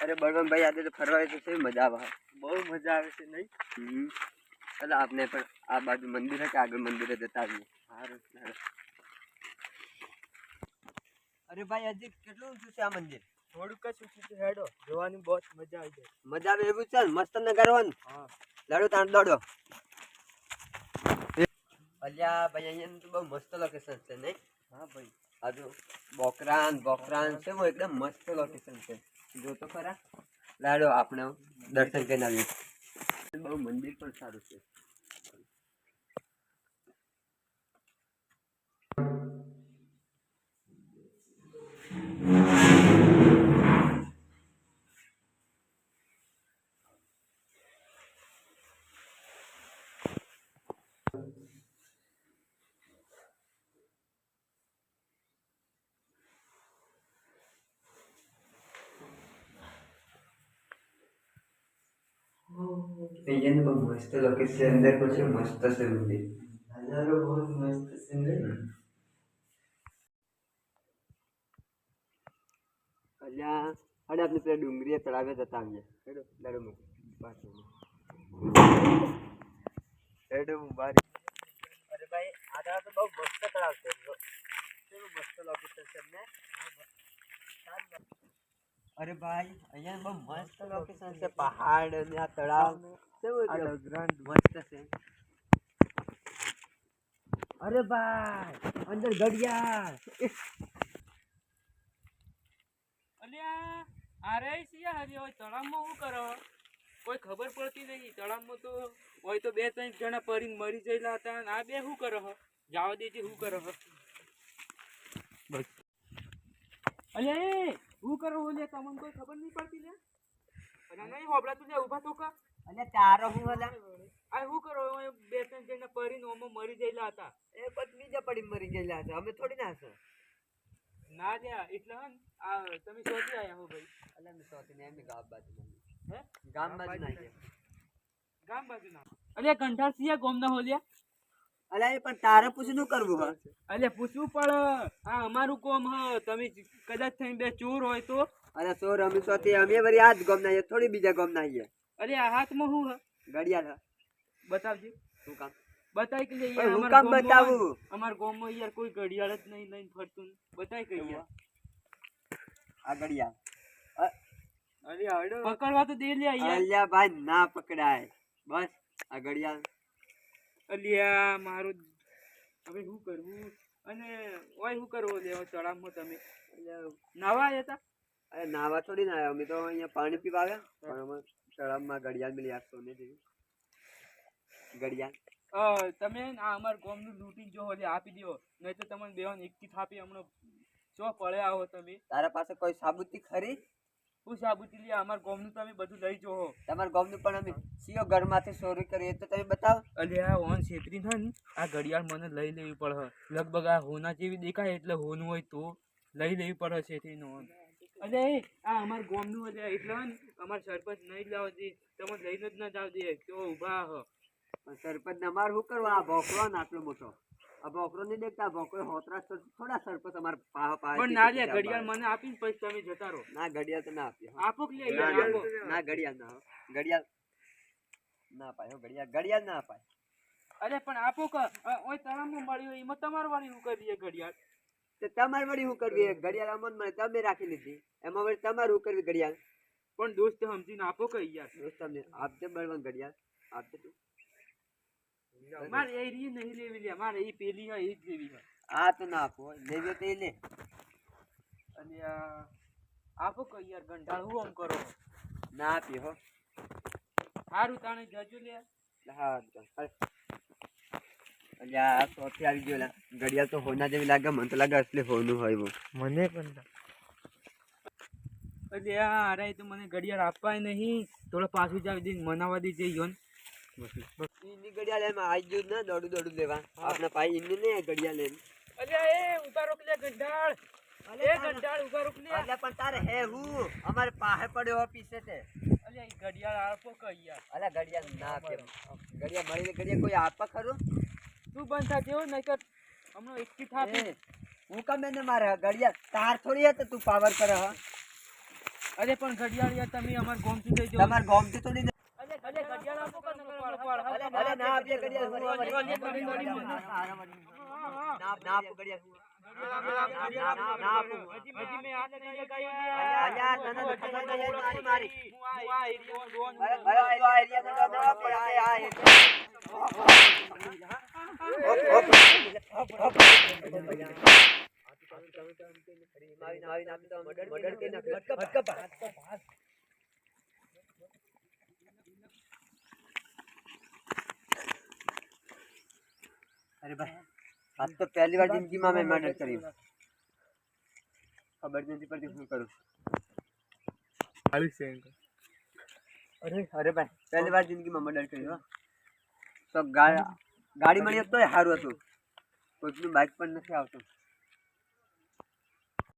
અરે બળવંત ભાઈ આજે તો ફરવા તો છે મજા આવે બહુ મજા આવે છે નહીં? ચાલો આપણે પણ આ બાજુ મંદિર છે આગળ મંદિરે જતા આવીએ. સારું. અરે ભાઈ હજી કેટલું ઊંચું છે આ મંદિર? થોડુંક જ ઊંચું છે, હેડો જોવાની બહુ મજા આવી જાય. મજા આવે એવું છે મસ્ત નગર હોય ને. હા લડો તાણ દોડો. અલ્યા ભાઈ અહીંયા તો બહુ મસ્ત લોકેશન છે નહીં? હા ભાઈ, આજુ બોકરાન છે वो एकदम મસ્ત લોકેશન છે. જો તો ખરા. લાડો આપણે દર્શન કરીને આવીએ. બહુ મંદિર પણ સારું છે. અહીંયા બહુ મસ્ત લોકેશન અંદર પણ છે મસ્ત છે મંદિર. નજારો બહુ મસ્ત છે નહીં? અલ્યા અરે આપણે પેલા ડુંગરી તળાવે જતા આવીએ. હેડો લાડો બારી. અરે ભાઈ આ તો બહુ મસ્ત તળાવ છે. કેવું મસ્ત લોકેશન છે ને. અરે ભાઈ અહીંયા બહુ મસ્ત લોકેશન છે. પહાડ અને આ તળાવ કેવું મસ્ત છે. અરે ભાઈ અંદર ઘડિયાળ. અલ્યા અરે સિયા હરી હોય તળાવમાં શું કરો? કોઈ ખબર પડતી નહીં. તળાવમાં તો હોય તો 2-3 જણા પડીને મરી ગયેલા હતા. આ બે શું કરો? જાવા દેજે શું કરો? બસ અલ્યા એ શું કરો? ઓલે તમને કોઈ ખબર નહીં પડતી લે? અને નહીં હોબળા તું લે ઊભા તો કા. અને તારો હું હલા આ શું કરો? 2-3 જણા પડીને ઓમાં મરી ગયેલા હતા. એ પછી બીજા પડી મરી ગયેલા છે. અમે થોડી ના છે. ના લ્યા એટલે હન આ તમે શોધી આયા હો ભાઈ? અલે અમે સોતી ને એમ ગામ બાજુ હે ગામ બાજુ ના છે. ગામ બાજુ ના. અલ્યા કંઠાળ સિયા ગોમ ના હોલ્યા. અલે પણ તારે પૂછનું કરવું હ? અલ્યા પૂછવું પડે. આ અમારું કોમ હ. તમે કદાચ થઈને બે ચોર હોય તો? અરે સોર અમે સોતી અમે વરી આજ ગામ ના થોડી બીજા ગામ ના આવીએ. અરે આ હાથમાં શું હ? ઘડિયાળ હ. બતાવજે. શું કામ? બતાય કે યાર હું અમાર કામ ગામમાં બતાવું? અમાર ગામમાં યાર કોઈ ઘડિયાળ જ નહીં લઈને ફરતું. બતાય કે યાર આ ઘડિયાળ અરે હાડો પકડવા તો દે લે યાર. અલ્યા ભાઈ ના પકડાય. બસ આ ઘડિયાળ. અલ્યા મારું હવે શું કરવું? અને ઓય શું કરવો લેવા તળાવમાં તમે નાવા આવ્યા હતા? અરે નાવા થોડી ના આવ્યા. અમે તો અહીંયા પાણી પીવા આવ્યા. પણ અમે તળાવમાં ઘડિયાળ મિલી આ સોને જેવી ઘડિયાળ. તમે આ અમાર ગામનું લૂંટીને જો ઓલે આપી દો, નહીં તો તમને બેવાને એકથી થાપી હમણાં ચો પડે આવો તમે. તારા પાસે કોઈ સાબુતી ખરી? હું સાબુતી લે અમાર ગામનું તમે બધું લઈ જોહો. તમારા ગામનું પણ અમે સીઓ ઘરમાંથી ચોરી કરીએ તો તમે બતાવો. અલ્યા ઓન છેતરી ને આ ઘડિયાળ મને લઈ લેવી પડે. લગભગ આ હોના જેવી દેખાય એટલે હોનું હોય તો લઈ લેવી પડે છેતરીને ઓન. અરે આ અમાર ગામનું એટલે એટલે અમાર સરપંચ નહીં લાવ દે. તમે લઈને જ ના જાવ દે તો ઊભા હ. સરપંચ ને અમારે શું કરવા? આ ભોકરો ને આટલો મોટો આ ભોકરો નહીં દેખતા? ભોકરો હોતરા થોડા સરપંચ અમારે પણ ના લે ઘડિયાળ મને આપીને પછી તમે જતા રહો. ના ઘડિયાળ તો ના આપી. આપો કે લે ના આપો. ના ઘડિયાળ ના ઘડિયાળ ના અપાય. ઘડિયાળ ના અપાય. અરે પણ આપો કે ઓય તળાવમાં મળ્યું એમાં તમારે વાળી શું કરી દે ઘડિયાળ? તો તમારે વળી શું કરવી? ઘડિયાળ અમન મને તમે રાખી લીધી. એમાં વળી તમારે શું કરવી ઘડિયાળ? પણ દોસ્ત સમજીને આપો કે યાર. દોસ્ત તમને આપજે બળવંત ઘડિયાળ આપજે તું. મારે એ રી નહીં લેવી લે. મારે એ પેલી હોય એ જ લેવી હોય. આ તો ના આપો. લેવી તો એ લે. અને આપો કે યાર ગંઢાળ હું આમ કરો? ના આપી હો. સારું તાણે જજો લે. હા અલ્યા સોથી આવી ગયો. ઘડિયાળ તો હોના જેવી લાગે. મને તો લાગે અસલી હોનું હોય એવું. મને પણ અલ્યા અરે તો મને ઘડિયાળ આપવાય નહીં. થોડો પાછું જ આવી દે મનાવા દે જઈ એની ઘડિયાળ એમ આવી ગયું ને દોડું લેવા. આપણા ભાઈ એમને ને ઘડિયાળ એમ. અલ્યા એ ઉભા રોક લે ગંઢાળ. એ ગંઢાળ ઉભા રોક લે. અલ્યા પણ તારે હે હું અમારે પાસે પડ્યો ઓફિસે છે. અલ્યા એ ઘડિયાળ આપો કે યાર. અલ્યા ઘડિયાળ ના આપે. ઘડિયાળ મળી ઘડિયાળ કોઈ આપવા ખરું? તું બંધ થા જેવો નહીં કર હમણાં એકથી થાપી. હું કમે ને મારે ઘડિયાળ તાર થોડી હતી તું પાવર કરે. હા અરે પણ ઘડિયાળ યાર તમે અમાર ગામથી લઈ જાઓ. તમાર ગામથી તો નહીં અરે ઘડિયાળ આપો કે નકર અમે પાડ. અરે ના આપીએ ઘડિયાળ ના આપો ઘડિયાળ ના આપો હજી મેં આ નથી લગાવ્યું. અલ્યા તને તો ખબર નહીં મારી હું આ એરિયામાં ડોન છું. અરે આ એરિયા તો ના પડે આ અરે ભાઈ આજ તો પહેલી વાર જિંદગીમાં મેં મર્ડર કર્યું. ખબર નથી પડતી શું કરું. અરે ભાઈ પહેલી વાર જિંદગીમાં મર્ડર કર્યું. તો ગાડી મળી હોત તોય સારું હતું. કોઈકનું બાઇક પણ નથી આવતું.